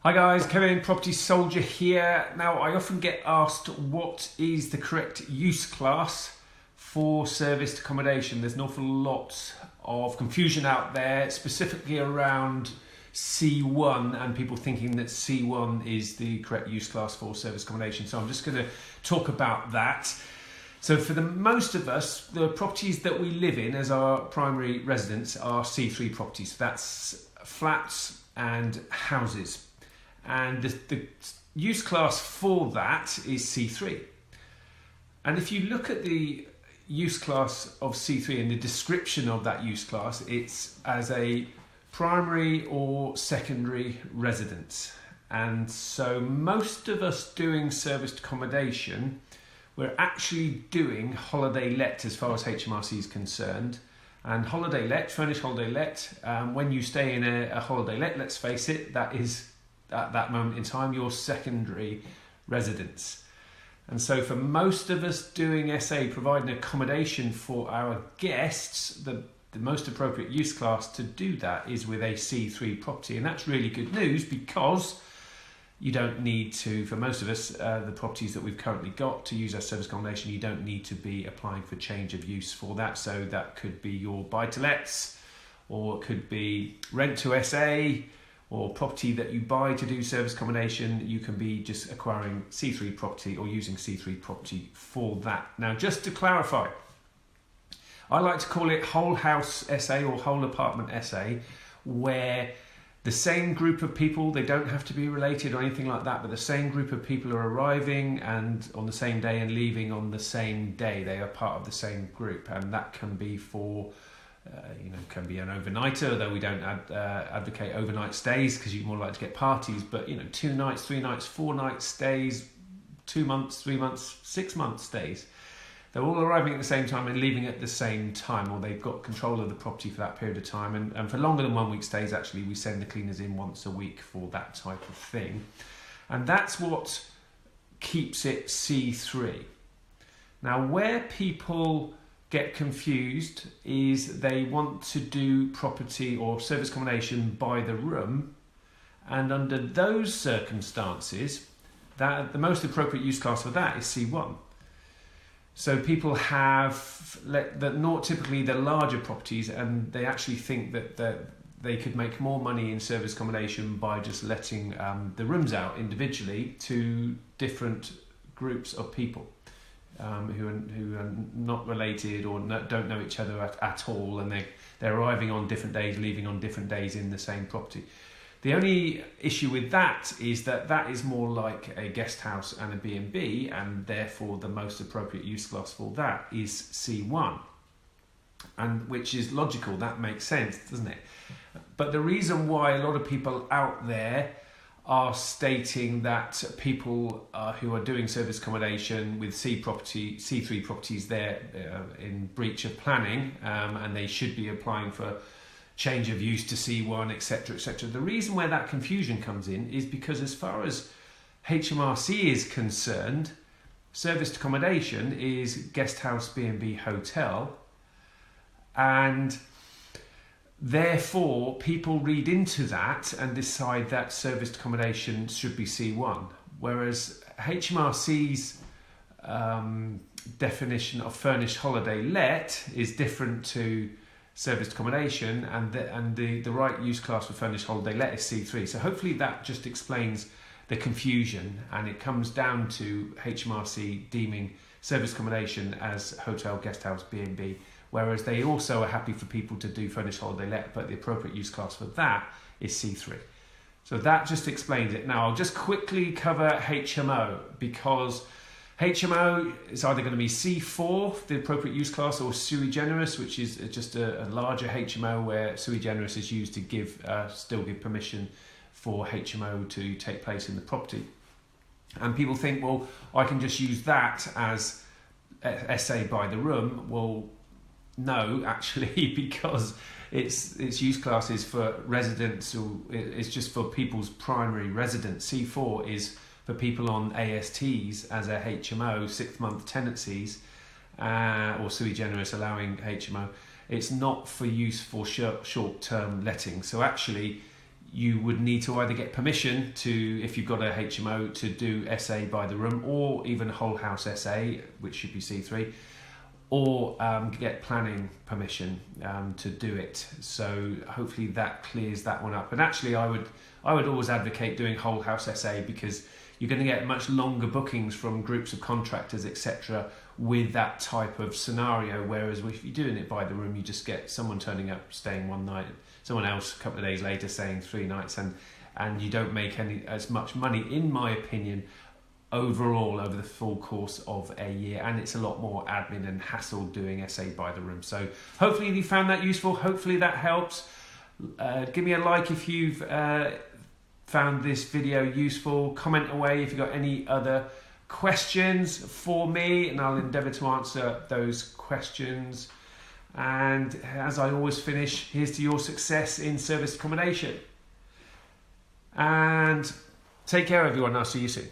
Hi guys, Kevin, Property Soldier here. Now I often get asked what is the correct use class for serviced accommodation. There's an awful lot of confusion out there, specifically around C1 and people thinking that C1 is the correct use class for serviced accommodation. So I'm just going to talk about that. So for the most of us, the properties that we live in as our primary residence are C3 properties. That's flats and houses. And the use class for that is C3. And if you look at the use class of C3 and the description of that use class, it's as a primary or secondary residence. And so most of us doing serviced accommodation, we're actually doing holiday let as far as HMRC is concerned. And holiday let, furnished holiday let, when you stay in a holiday let, let's face it, that is at that moment in time your secondary residence. And so for most of us doing SA, providing accommodation for our guests, the most appropriate use class to do that is with a C3 property. And that's really good news because you don't need to, for most of us, the properties that we've currently got to use as service accommodation, you don't need to be applying for change of use for that. So that could be your buy-to-lets, or it could be rent to SA, or property that you buy to do service accommodation. You can be just acquiring C3 property or using C3 property for that. Now, just to clarify, I like to call it whole house SA or whole apartment SA, where the same group of people, they don't have to be related or anything like that, but the same group of people are arriving and on the same day and leaving on the same day. They are part of the same group, and that can be for can be an overnighter, though we don't advocate overnight stays because you more like to get parties, but 2 nights, 3 nights, 4 night stays, 2 months, 3 months, 6 month stays. They're all arriving at the same time and leaving at the same time, or they've got control of the property for that period of time. And for longer than 1 week stays, actually, we send the cleaners in once a week for that type of thing. And that's what keeps it C3. Now, where people get confused is they want to do property or service accommodation by the room, and under those circumstances, that the most appropriate use class for that is C1. So people have typically the larger properties, and they actually think that they could make more money in service accommodation by just letting the rooms out individually to different groups of people. Who are not related or don't know each other at all, and they're arriving on different days, leaving on different days in the same property. The only issue with that is that is more like a guest house and a B&B, and therefore the most appropriate use class for that is C1, and which is logical. That makes sense, doesn't it? But the reason why a lot of people out there are stating that people who are doing service accommodation with C3 properties, they're in breach of planning, and they should be applying for change of use to C1, etc., etc. The reason where that confusion comes in is because as far as HMRC is concerned, serviced accommodation is guest house, B&B, hotel, and therefore, people read into that and decide that serviced accommodation should be C1, whereas HMRC's definition of furnished holiday let is different to serviced accommodation, and the right use class for furnished holiday let is C3. So hopefully that just explains the confusion, and it comes down to HMRC deeming serviced accommodation as hotel, guest house, B&B, whereas they also are happy for people to do furnished holiday let, but the appropriate use class for that is C3. So that just explains it. Now I'll just quickly cover HMO, because HMO is either going to be C4, the appropriate use class, or sui generis, which is just a larger HMO where sui generis is used to still give permission for HMO to take place in the property. And people think, well, I can just use that as SA by the room. Well, no, actually, because its use class is for residents, or it's just for people's primary residence. C4 is for people on ASTs as a HMO, 6-month tenancies, or sui generis allowing HMO. It's not for use for short-term letting. So actually, you would need to either get permission to, if you've got a HMO, to do SA by the room, or even a whole house SA, which should be C3, or get planning permission to do it. So hopefully that clears that one up. And actually I would always advocate doing whole house SA, because you're going to get much longer bookings from groups of contractors, etc., with that type of scenario. Whereas if you're doing it by the room, you just get someone turning up, staying one night, someone else a couple of days later staying 3 nights, and you don't make as much money, in my opinion, overall over the full course of a year. And it's a lot more admin and hassle doing SA by the room. So hopefully you found that useful. Hopefully that helps. Give me a like if you've found this video useful. Comment away if you've got any other questions for me, and I'll endeavour to answer those questions. And as I always finish, here's to your success in serviced accommodation. And take care, everyone. I'll see you soon.